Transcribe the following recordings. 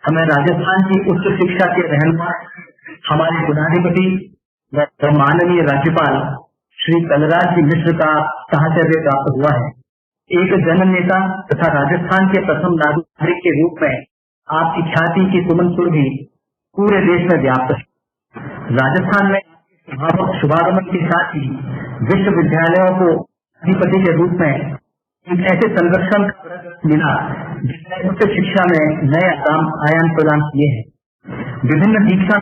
हमें राजस्थान की उच्च शिक्षा के रहनुमा हमारे कुलाधिपति व माननीय राज्यपाल श्री कलराज जी मिश्र का साहचर्य प्राप्त हुआ है। एक जननेता तथा राजस्थान के प्रथम नागरिक के रूप में आपकी ख्याति की सुमन सुरभि पूरे देश में व्याप्त है। राजस्थान में शुभागमन के साथ ही विश्वविद्यालयों को अधिपति के रूप में एक ऐसे संरक्षण मिला जिसने उच्च शिक्षा में नए आयाम प्रदान किए हैं। विभिन्न दीक्षा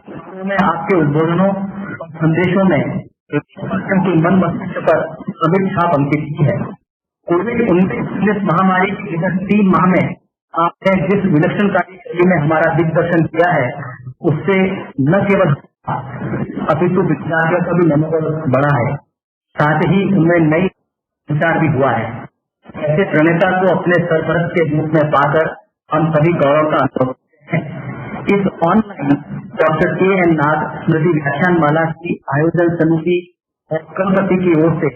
में आपके उद्बोधनों और संदेशों में के मन मस्तिष्क पर अमिट छाप अंकित की है। कोविड-19 महामारी के विगत 3 माह में आपने जिस विलक्षणकारी शैली में हमारा दिग्दर्शन किया है, उससे न केवल अपितु विद्यार्थियों का भी मनोबल बढ़ा है, साथ ही उनमें नई संचार भी हुआ है। ऐसे प्रणेता को अपने सरपरस्त के रूप में पाकर हम सभी गौरव का अनुभव करते हैं। इस ऑनलाइन डॉक्टर के.एन. नाग स्मृति व्याख्यान माला की आयोजन समिति और कुलपति की ओर से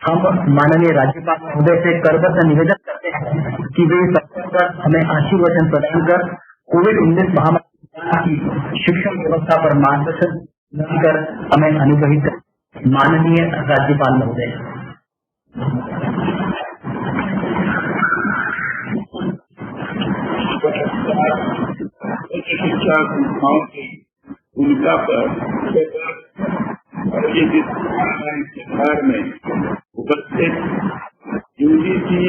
हम माननीय राज्यपाल महोदय से करबद्ध निवेदन करते हैं कि वे इस अवसर पर हमें आशीर्वचन प्रदान कर कोविड-19 महामारी की शिक्षण व्यवस्था पर मार्गदर्शन कर हमें अनुग्रहित करें। माननीय राज्यपाल महोदय। शिक्षा संस्थाओं की भूमिका पर सरकार में उपस्थित यूजीसी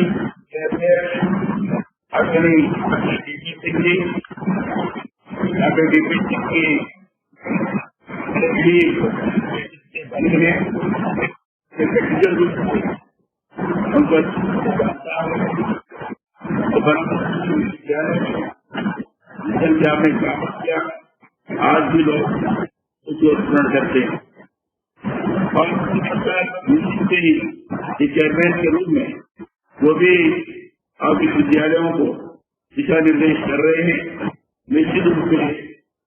संख्या में काम किया, आज भी लोग उसको स्मरण करते हैं और चेयरमैन के रूप में वो भी विश्वविद्यालयों को दिशा निर्देश कर रहे हैं। निश्चित रूप से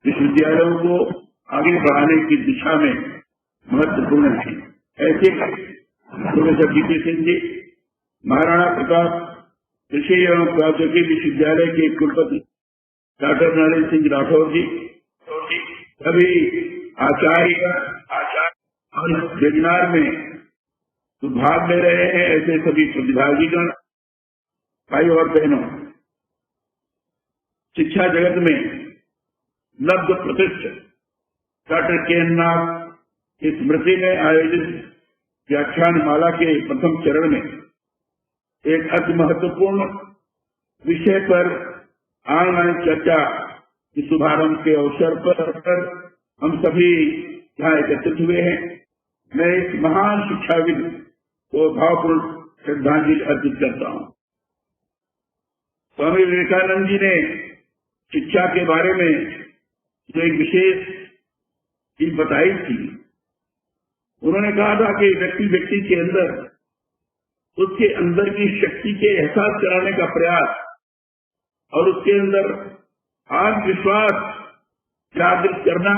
विश्वविद्यालयों को आगे बढ़ाने की दिशा में महत्वपूर्ण है। ऐसे प्रोफेसर डी.पी. सिंह जी, महाराणा प्रताप कृषि एवं प्रौद्योगिकी विश्वविद्यालय के कुलपति डॉक्टर नरेंद्र सिंह राठौर जी, सभी आचार्य और वेबिनार में भाग ले रहे हैं, ऐसे सभी प्रतिभागीगण, भाई और बहनों, शिक्षा जगत में लब्ध प्रतिष्ठित डॉक्टर के.एन. नाग की स्मृति में आयोजित व्याख्यान माला के प्रथम चरण में एक अति महत्वपूर्ण विषय पर ऑनलाइन चर्चा के शुभारंभ के अवसर पर हम सभी यहाँ एकत्रित हुए हैं। मैं इस महान शिक्षाविद को भावपूर्ण श्रद्धांजलि अर्पित करता हूँ। स्वामी विवेकानंद जी ने शिक्षा के बारे में जो एक विशेष चीज बताई थी, उन्होंने कहा था कि व्यक्ति के अंदर उसके अंदर की शक्ति के एहसास कराने का प्रयास और उसके अंदर आत्मविश्वास जागृत करना,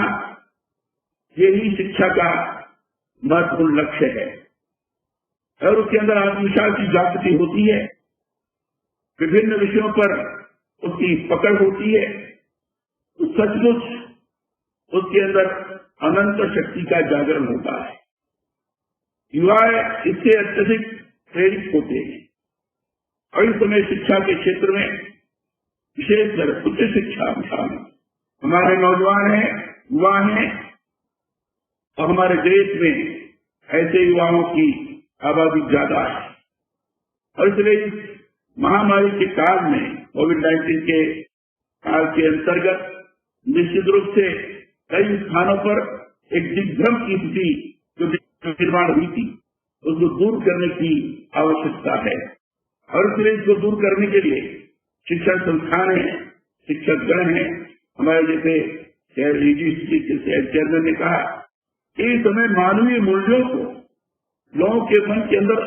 यही शिक्षा का महत्वपूर्ण लक्ष्य है। और उसके अंदर आत्मविश्वास की जागृति होती है, विभिन्न विषयों पर उसकी पकड़ होती है, तो सचमुच उसके अंदर अनंत शक्ति का जागरण होता है। युवा इससे अत्यधिक प्रेरित होते हैं और इस समय शिक्षा के क्षेत्र में विशेषकर उच्च शिक्षा हमारे नौजवान हैं, युवा हैं और हमारे देश में ऐसे युवाओं की आबादी ज्यादा है। और इसलिए इस महामारी के काल में, कोविड-19 के काल के अंतर्गत निश्चित रूप से कई स्थानों पर एक दिग्भ्रम की स्थिति जो निर्माण हुई थी, उसको दूर करने की आवश्यकता है। और इसलिए इसको दूर करने के लिए शिक्षण संस्थान है, शिक्षकगण है, हमारे जैसे चेयरमैन ने कहा, इस समय मानवीय मूल्यों को लोगों के मन के अंदर,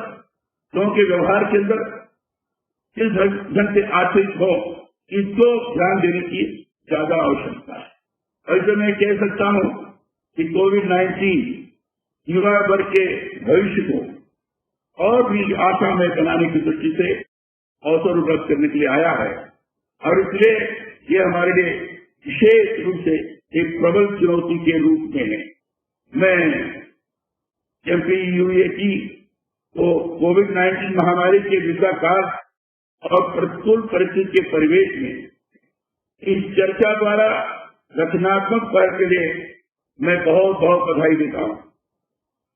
लोगों के व्यवहार के अंदर किस ढंग से आचरित हो, इसको ध्यान देने की ज्यादा आवश्यकता है। ऐसे मैं कह सकता हूँ कि कोविड-19 युवा वर्ग के भविष्य को और भी आशामय बनाने की दृष्टि से अवसर उपलब्ध करने के लिए आया है। और इसलिए ये हमारे लिए विशेष रूप से एक प्रबल चुनौती के रूप में है। मैं MPUAT को कोविड-19 महामारी के विकट काल और प्रतिकूल परिस्थिति के परिवेश में इस चर्चा द्वारा रचनात्मक कार्य के लिए मैं बहुत बहुत बधाई देता हूँ।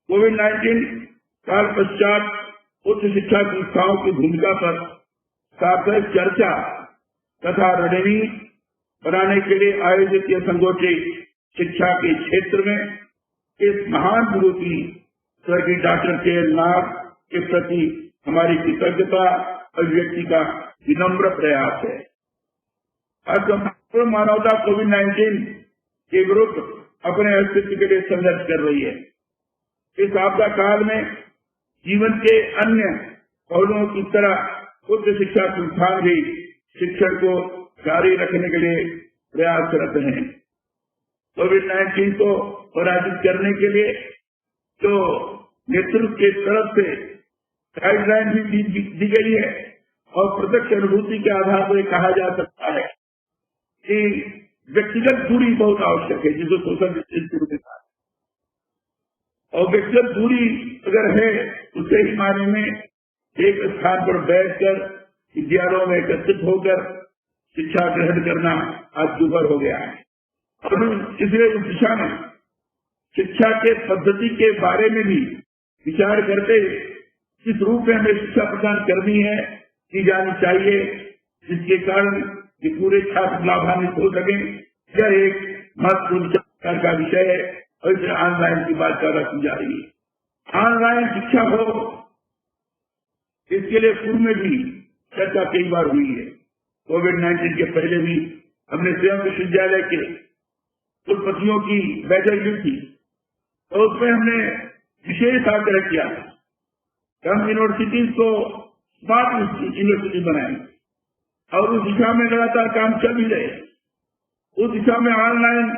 कोविड-19 काल पश्चात उच्च शिक्षा संस्थाओं की भूमिका पर सार्थक चर्चा तथा रणनीति बनाने के लिए आयोजित यह संगोष्ठी शिक्षा के क्षेत्र में इस महान गुरु की स्वर्गीय डॉक्टर के नाग के प्रति हमारी कृतज्ञता अभिव्यक्ति का विनम्र प्रयास है। आज संपूर्ण मानवता कोविड-19 के विरुद्ध अपने अस्तित्व के लिए संघर्ष कर रही है। इस आपदा काल में जीवन के अन्य पहलुओं की तरह उच्च शिक्षा संस्थान भी शिक्षण को जारी रखने के लिए प्रयासरत हैं। कोविड-19 को पराजित करने के लिए जो नेतृत्व के तरफ से गाइडलाइन भी दी गई है और प्रत्यक्ष अनुभूति के आधार पर कहा जा सकता है कि व्यक्तिगत दूरी बहुत आवश्यक है, जिसको सोशल डिस्टेंसिंग के साथ, और व्यक्तिगत दूरी अगर है तो सही मायने में एक स्थान पर बैठकर विद्यालयों में एकत्रित होकर शिक्षा ग्रहण करना आज दुर्भर हो गया है। और इसलिए इस दिशा में शिक्षा के पद्धति के बारे में भी विचार करते किस रूप में हमें शिक्षा प्रदान करनी है, की जानी चाहिए, जिसके कारण ये पूरे छात्र लाभान्वित हो सके। यह एक महत्वपूर्ण चर्चा का विषय है और इसे ऑनलाइन की बात ज्यादा की जा रही है। ऑनलाइन शिक्षा हो, इसके लिए पूर्व में भी चर्चा कई बार हुई है। कोविड-19 के पहले भी हमने स्वयं विश्वविद्यालय के कुलपतियों की बैठक ली थी और उसमें हमने विशेष आग्रह किया कि हम यूनिवर्सिटीज को स्मार्ट यूनिवर्सिटी बनाएंगे और उस दिशा में लगातार काम चल भी रहे। उस दिशा में ऑनलाइन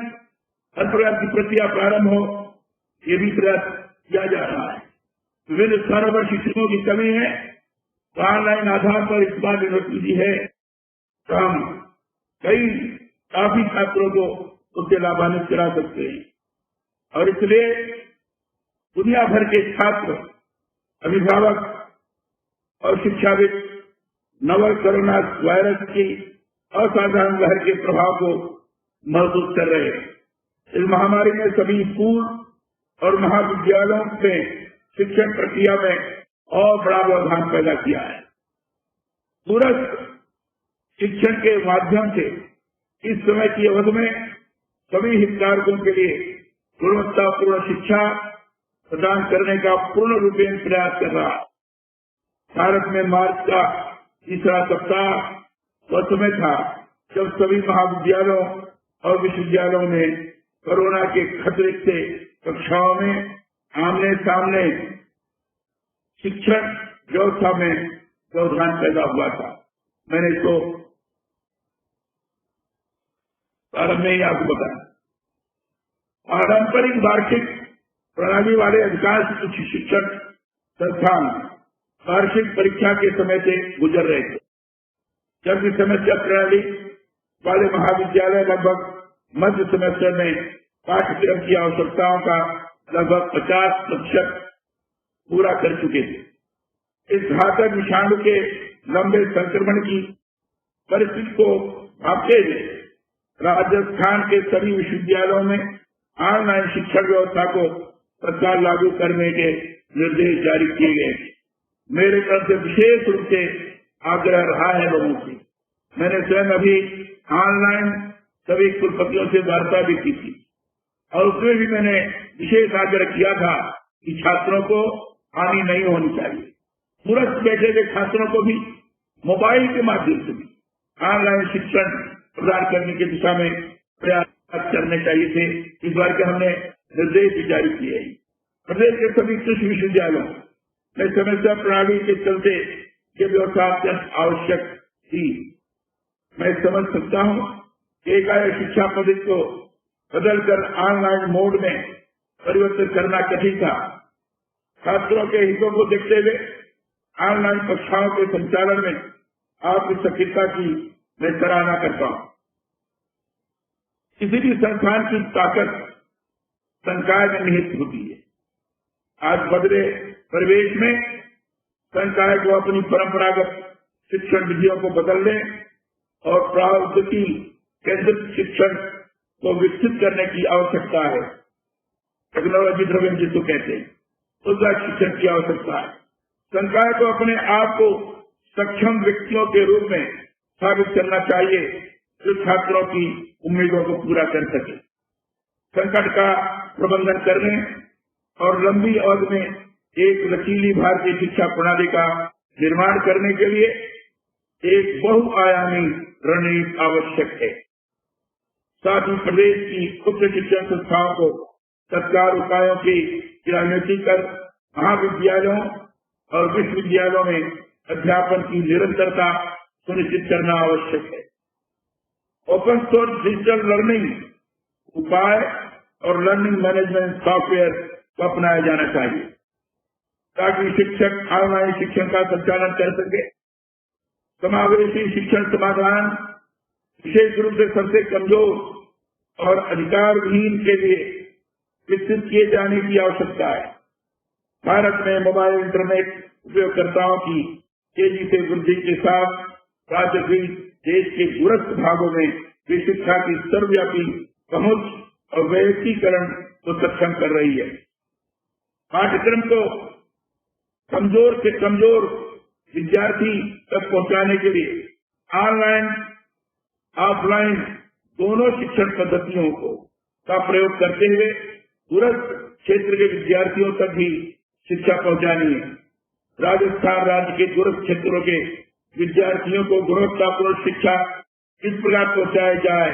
हर प्रकार की प्रक्रिया प्रारंभ हो, ये भी प्रयास किया जा रहा है। विभिन्न स्थानों पर शिक्षकों की कमी है तो ऑनलाइन आधार पर इस बार यूनिवर्सिटी है तो हम काफी छात्रों को उससे लाभान्वित करा सकते हैं। और इसलिए दुनिया भर के छात्र, अभिभावक और शिक्षाविद नवल कोरोना वायरस की असाधारण लहर के प्रभाव को महसूस कर रहे हैं। इस महामारी ने सभी स्कूल और महाविद्यालयों में शिक्षण प्रक्रिया में और बड़ा व्यवधान पैदा किया है। दूरस्थ शिक्षण के माध्यम से इस समय की अवधि में सभी हितधारकों के लिए गुणवत्तापूर्ण शिक्षा प्रदान करने का पूर्ण रूपेण प्रयास कर रहा है। भारत में मार्च का तीसरा सप्ताह वह समय था जब सभी महाविद्यालयों और विश्वविद्यालयों में कोरोना के खतरे से कक्षाओं में आमने सामने शिक्षण व्यवस्था में व्यवधान पैदा हुआ था। मैंने इसको प्रारंभ में ही आपको बताया। पारंपरिक वार्षिक प्रणाली वाले अधिकांश उच्च शिक्षण संस्थान वार्षिक परीक्षा के समय से गुजर रहे थे, जबकि सेमेस्टर प्रणाली वाले महाविद्यालय लगभग मध्य सेमेस्टर में पाठ्यक्रम की आवश्यकताओं का लगभग 50% पूरा कर चुके थे। इस घातक विषाणु के लंबे संक्रमण की परिस्थिति को भांपते हुए राजस्थान के सभी विश्वविद्यालयों में ऑनलाइन शिक्षण व्यवस्था को तत्काल लागू करने के निर्देश जारी किए गए। मेरे तरफ से विशेष रूप से आग्रह रहा है लोगों से। मैंने स्वयं अभी ऑनलाइन सभी कुलपतियों से वार्ता भी की थी और उसमें भी मैंने विशेष आग्रह किया था कि छात्रों को हानि नहीं होनी चाहिए। दूरस्थ बैठे हुए छात्रों को भी मोबाइल के माध्यम से भी ऑनलाइन शिक्षण प्रदान करने की दिशा में प्रयास करने चाहिए थे। इस बार के हमने निर्देश भी जारी किए हैं। प्रदेश के सभी कृषि विश्वविद्यालयों में सेमेस्टर प्रणाली के चलते ये व्यवस्था अत्यंत आवश्यक थी। मैं समझ सकता हूँ कि एकाएक शिक्षा पद्धति को बदलकर ऑनलाइन मोड में परिवर्तित करना कठिन था। छात्रों के हितों को देखते हुए ऑनलाइन कक्षाओं के संचालन में आपकी सक्रियता की मैं सराहना करता हूँ। किसी भी संस्थान की ताकत संकाय में निहित होती है। आज बदले परिवेश में संकाय को अपनी परंपरागत शिक्षण विधियों को बदलने और प्रौद्योगिकी केंद्रित शिक्षण को विकसित करने की आवश्यकता है। टेक्नोलॉजी ड्रिवन जिसको कहते हैं, उसका शिक्षण की आवश्यकता है। संकाय को अपने आप को सक्षम व्यक्तियों के रूप में साबित करना चाहिए जो छात्रों की उम्मीदों को पूरा कर सके। संकट का प्रबंधन करने और लंबी अवधि में एक लचीली भारतीय शिक्षा प्रणाली का निर्माण करने के लिए एक बहुआयामी रणनीति आवश्यक है। साथ ही प्रदेश की उच्च शिक्षण संस्थाओं को तत्काल उपायों की क्रियान्वित कर महाविद्यालयों और विश्वविद्यालयों में अध्यापन की निरंतरता सुनिश्चित करना आवश्यक है। ओपन सोर्स डिजिटल लर्निंग उपाय और लर्निंग मैनेजमेंट सॉफ्टवेयर को अपनाया जाना चाहिए ताकि शिक्षक ऑनलाइन शिक्षण का संचालन कर सके। समावेशी शिक्षण समाधान विशेष रूप से सबसे कमजोर और अधिकारहीन के लिए विकसित किए जाने की आवश्यकता है। भारत में मोबाइल इंटरनेट उपयोगकर्ताओं की तेजी से वृद्धि के साथ राज्य भी देश के दूरस्थ भागों में भी शिक्षा की सर्वव्यापी पहुंच और वैयक्तिकरण को सक्षम कर रही है। पाठ्यक्रम को कमजोर से कमजोर विद्यार्थी तक पहुंचाने के लिए ऑनलाइन ऑफलाइन दोनों शिक्षण पद्धतियों का प्रयोग करते हुए दूरस्थ क्षेत्र के विद्यार्थियों तक भी शिक्षा पहुंचानी है। राजस्थान राज्य के दूरस्थ क्षेत्रों के विद्यार्थियों को गुणवत्तापूर्ण शिक्षा किस प्रकार पहुंचाई जाए,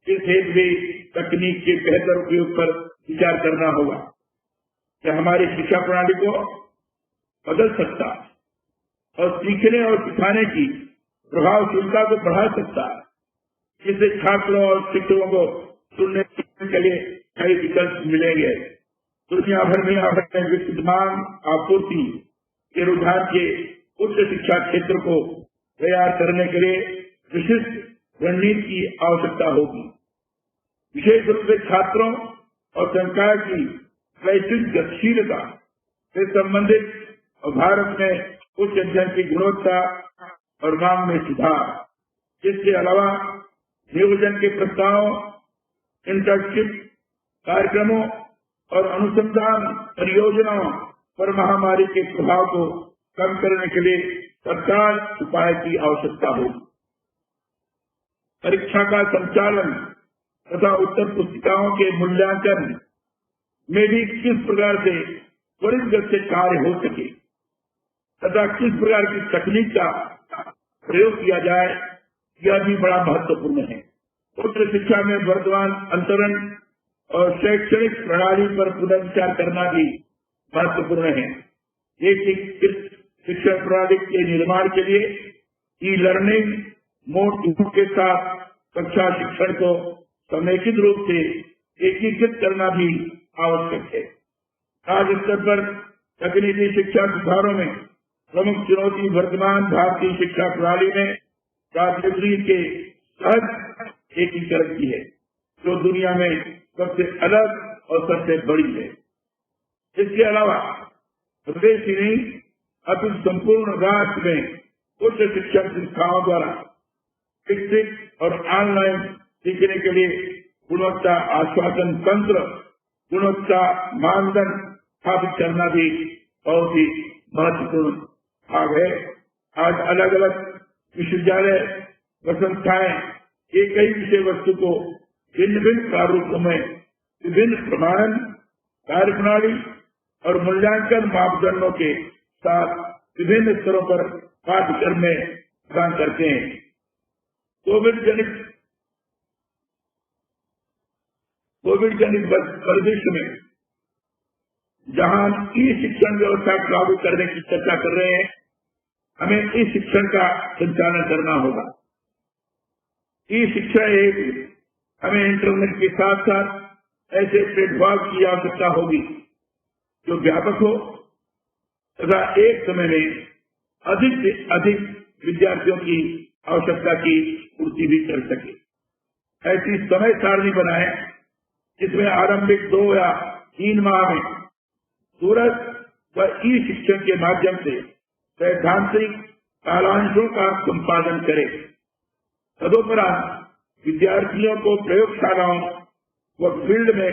इस हेतु भी तकनीक के बेहतर उपयोग पर विचार करना होगा। क्या हमारी शिक्षा प्रणाली को बदल सकता है और सीखने और सिखाने की प्रभावशीलता को बढ़ा सकता है। इससे छात्रों और शिक्षकों को सुनने के लिए कई विकल्प मिलेंगे। दुनिया भर में विद्यमान आपूर्ति के रुझान के उच्च शिक्षा क्षेत्र को तैयार करने के लिए विशिष्ट रणनीति की आवश्यकता होगी। विशेष रूप से छात्रों और संकाय की वैश्विक गतिशीलता से संबंधित और भारत में उच्च अध्ययन की गुणवत्ता और मांग में सुधार। इसके अलावा नियोजन के प्रस्तावों, इंटर्नशिप कार्यक्रमों और अनुसंधान परियोजनाओं पर महामारी के प्रभाव को कम करने के लिए तत्काल उपाय की आवश्यकता होगी। परीक्षा का संचालन तथा उत्तर पुस्तिकाओं के मूल्यांकन में भी किस प्रकार से त्वरित गति से कार्य हो सके तथा किस प्रकार की तकनीक का प्रयोग किया जाए, यह भी बड़ा महत्वपूर्ण है। उच्च शिक्षा में वर्तमान अंतरण और शैक्षणिक प्रणाली पर पुनर्विचार करना भी महत्वपूर्ण है। एक शिक्षा प्रणाली के निर्माण के लिए ई लर्निंग मोड के साथ कक्षा शिक्षण को समेकित रूप से एकीकृत करना भी आवश्यक है। राज्य स्तर पर तकनीकी शिक्षा सुधारों में प्रमुख चुनौती वर्तमान भारतीय शिक्षा प्रणाली में प्रौद्योगिकी के सहज एकीकरण की है, जो दुनिया में सबसे अलग और सबसे बड़ी है। इसके अलावा प्रदेश ही नहीं अति संपूर्ण राष्ट्र में उच्च शिक्षण संस्थाओं द्वारा विकसित और ऑनलाइन सीखने के लिए गुणवत्ता आश्वासन तंत्र, गुणवत्ता मानदंड स्थापित करना भी बहुत ही महत्वपूर्ण भाग है। आज अलग अलग विश्वविद्यालय व संस्थाएं एक ही विषय वस्तु को भिन्न भिन्न प्रारूपों में विभिन्न प्रमाणन कार्यप्रणाली और मूल्यांकन मापदंडों के साथ विभिन्न स्तरों पर पाठ्यक्रम में प्रदान करते हैं। कोविड जनित परिदृश्य में जहां ई शिक्षण व्यवस्था लागू करने की चर्चा कर रहे हैं, हमें ई शिक्षण का संचालन करना होगा। ई शिक्षा हमें इंटरनेट के साथ साथ ऐसे प्लेटफॉर्म की आवश्यकता होगी जो व्यापक हो तथा एक समय में अधिक से अधिक विद्यार्थियों की आवश्यकता की पूर्ति भी कर सके। ऐसी समय सारणी बनाए जिसमें आरंभिक 2 या 3 माह में दूरस्थ व ई शिक्षण के माध्यम से सैद्धांतिक कालांशों का संपादन करे। तदुपरांत विद्यार्थियों को प्रयोगशालाओं व फील्ड में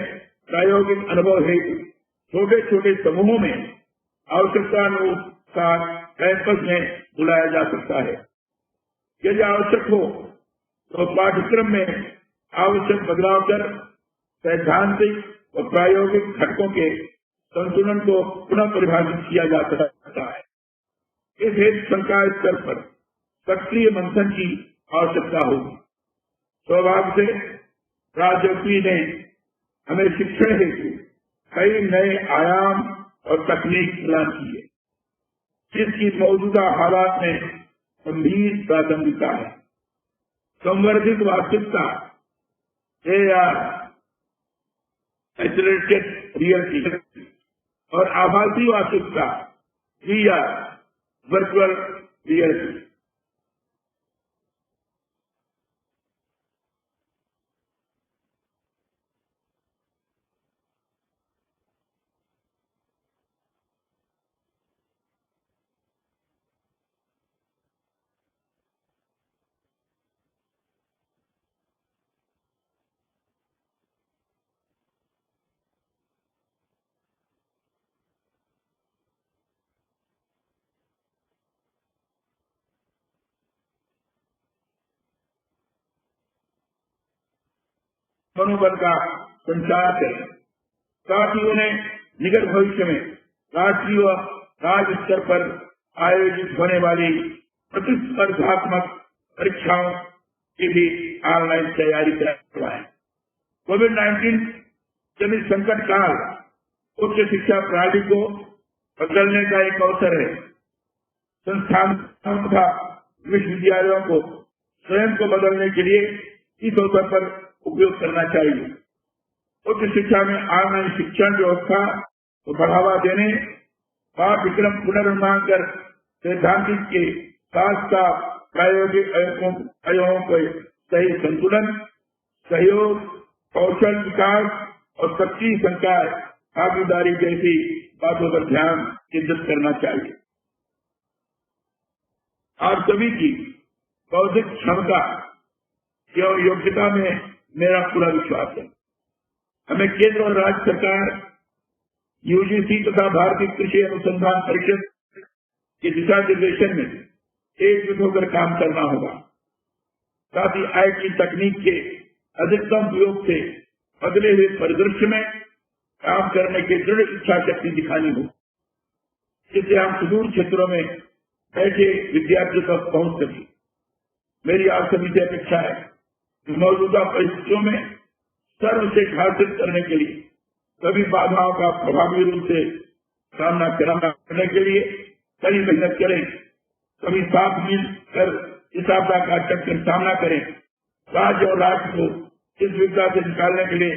प्रायोगिक अनुभव हेतु छोटे छोटे समूहों में आवश्यकतानुसार कैंपस में बुलाया जा सकता है। यदि आवश्यक हो तो पाठ्यक्रम में आवश्यक बदलाव कर सैद्धांतिक व प्रायोगिक घटकों के संतुलन को पुनः परिभाषित किया जा सकता है। इस हेतु संकाय स्तर पर सक्रिय मंथन की आवश्यकता होगी। सौभाग्य से राजयोगी ने हमें शिक्षण हेतु कई नए आयाम और तकनीक प्रदान की है, जिसकी मौजूदा हालात में गंभीर प्रासंगिकता है। संवर्धित वास्तविकता AR एक्सेलरेटेड रियलिटी और आभासी वास्तविकता VR वर्चुअल रियलिटी। मनोबल का संचार करें, साथ ही उन्हें निकट भविष्य में राष्ट्रीय व राज्य स्तर पर आयोजित होने वाली प्रतिस्पर्धात्मक परीक्षाओं की भी ऑनलाइन तैयारी करवाएं। कोविड-19 जनित संकट काल उच्च शिक्षा प्रणाली को बदलने का एक अवसर है। संस्थानों तथा विश्वविद्यालयों को स्वयं को बदलने के लिए इस अवसर पर उपयोग करना चाहिए। उच्च शिक्षा में ऑनलाइन शिक्षण व्यवस्था को बढ़ावा देने, पाठ्यक्रम पुनर्निर्माण कर सैद्धांतिक के साथ साथ प्रायोगिक अवयवों को सही संतुलन, सहयोग, कौशल विकास और सक्रिय संकाय भागीदारी जैसी बातों पर ध्यान केंद्रित करना चाहिए। आप सभी की बौद्धिक क्षमता एवं योग्यता में मेरा पूरा विश्वास है। हमें केंद्र और राज्य सरकार, UGC तथा भारतीय कृषि अनुसंधान परिषद के दिशा निर्देशन में एकजुट होकर काम करना होगा। साथ ही IT तकनीक के अधिकतम उपयोग से बदले हुए परिदृश्य में काम करने की दृढ़ इच्छा शक्ति दिखानी होगी, जिससे हम सुदूर क्षेत्रों में बैठे विद्यार्थियों तक पहुंच सके। मेरी आप सभी से अपेक्षा है कि मौजूदा परिस्थितियों में सर्वश्रेष्ठ हासिल करने के लिए सभी बाधाओं का प्रभावी रूप से सामना करने के लिए कड़ी मेहनत करें। सभी साथ मिलकर इस आपदा का डटकर सामना करें। राज्य और राष्ट्र को इस विपदा से निकालने के लिए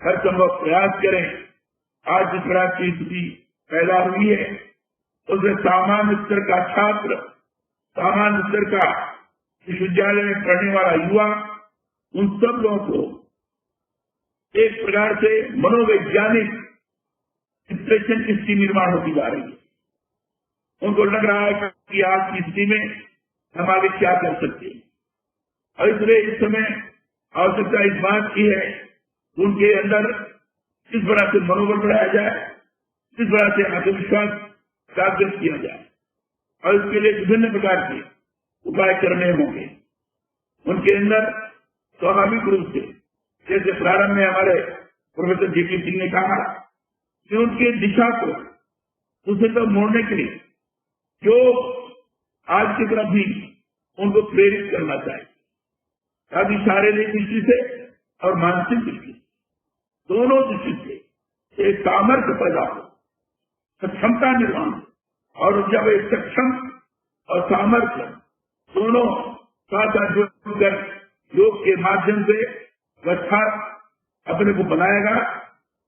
हर संभव प्रयास करें। आज जिस तरह की स्थिति पैदा हुई है उसमें सामान्य स्तर का छात्र, सामान्य स्तर का विश्वविद्यालय में पढ़ने वाला युवा, उन सब लोगों को एक प्रकार से मनोवैज्ञानिक डिप्रेशन की स्थिति निर्माण होती जा रही है। उनको लग रहा है कि आज की स्थिति में हम आगे क्या कर सकते हैं, और इसलिए इस समय आवश्यकता इस बात की है उनके अंदर किस तरह से मनोबल बढ़ाया जाए, किस तरह से आत्मविश्वास जागृत किया जाए, और इसके लिए विभिन्न प्रकार के उपाय करने होंगे। उनके अंदर स्वाभाविक रूप से, जैसे प्रारंभ में हमारे प्रोफेसर JP सिंह ने कहा कि उनके दिशा को दूसरी तरफ मोड़ने के लिए जो आज की तरफ भी उनको प्रेरित करना चाहिए, ताकि शारीरिक दृष्टि से और मानसिक दृष्टि दोनों दृष्टि से एक सामर्थ्य पैदा हो, सक्षमता निर्माण, और जब एक सक्षम और सामर्थ्य दोनों साथ साथ जुड़कर योग के माध्यम से अच्छा अपने को बनाएगा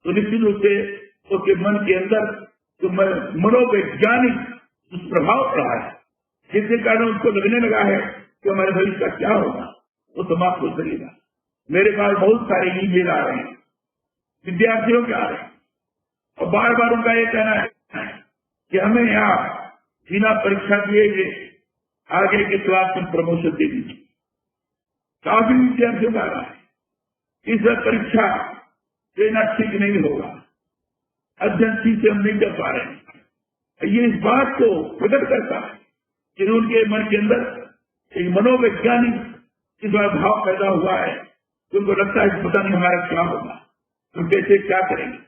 तो निश्चित रूप से उसके मन के अंदर जो मनोवैज्ञानिक प्रभाव रहा है, जिसके कारण उसको लगने लगा है कि हमारे भविष्य का क्या होगा, वो समाप्त हो सकेगा। मेरे पास बहुत सारे ईमेल आ रहे हैं, विद्यार्थियों के आ रहे हैं, और बार बार उनका ये कहना है कि हमें यहाँ बिना परीक्षा दिए हुए आगे के क्लास में प्रमोशन दे दीजिए। काफी विद्यार्थियों का आ रहा है, इस परीक्षा देना ठीक नहीं होगा, अध्ययन ठीक से हम नहीं कर पा रहे हैं। ये इस बात को प्रकट करता है कि उनके मन के अंदर एक मनोवैज्ञानिक इस बार भाव पैदा हुआ है, उनको लगता है पता नहीं हमारा क्या होगा, हम कैसे क्या करेंगे।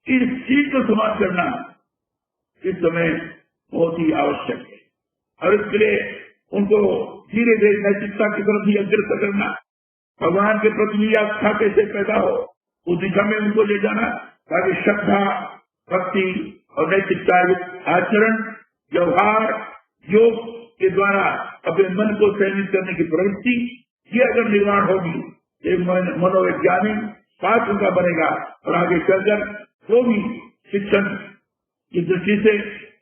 इस चीज को समाप्त करना इस समय बहुत ही आवश्यक है, और इसके लिए उनको धीरे धीरे नैतिकता की तरफ ही अग्रसर करना, भगवान के प्रति आस्था कैसे पैदा हो उस दिशा में उनको ले जाना, ताकि श्रद्धा, भक्ति और नैतिकता आचरण, व्यवहार, योग के द्वारा अपने मन को संयमित करने की प्रवृत्ति, ये अगर निर्माण होगी, एक मनोवैज्ञानिक पाठ उनका बनेगा, और आगे चलकर वो भी शिक्षण की दृष्टि से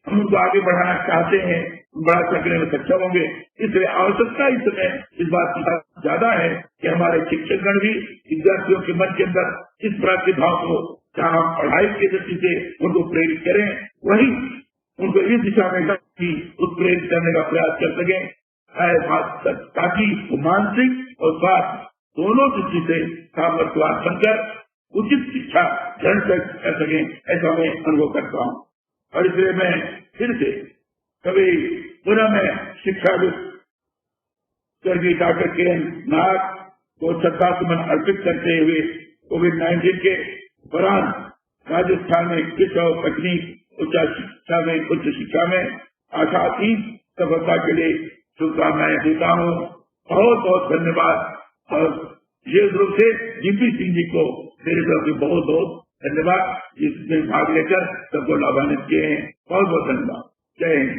हम उनको आगे बढ़ाना चाहते हैं, बढ़ा सकने में सक्षम होंगे। इसलिए आवश्यकता इस समय इस बात की ज्यादा है कि हमारे शिक्षकगण भी विद्यार्थियों के मन के अंदर इस प्रकार के भाव को, जहाँ पढ़ाई की दृष्टि से उनको प्रेरित करें, वही उनको इस दिशा में उत्प्रेरित करने का प्रयास कर सकें, ताकि मानसिक और स्वास्थ्य दोनों दृष्टि से सामर्थ्यवान बनकर उचित शिक्षा ग्रहण कर सकें, ऐसा मैं अनुभव करता हूँ। और इसलिए मैं फिर से कभी पुनः मैं शिक्षाविद स्वर्गीय डॉक्टर किरण नाग को श्रद्धासुमन अर्पित करते हुए कोविड-19 के दौरान राजस्थान में कृषि और तकनीक उच्च शिक्षा में आशातीत सफलता के लिए शुभकामनाएं देता हूँ। बहुत बहुत धन्यवाद, और विशेष रूप से जीपी सिंह जी को मेरी तरफ से बहुत बहुत धन्यवाद, इसमें भाग लेकर सबको लाभान्वित किए हैं। बहुत बहुत धन्यवाद। जय हिंद।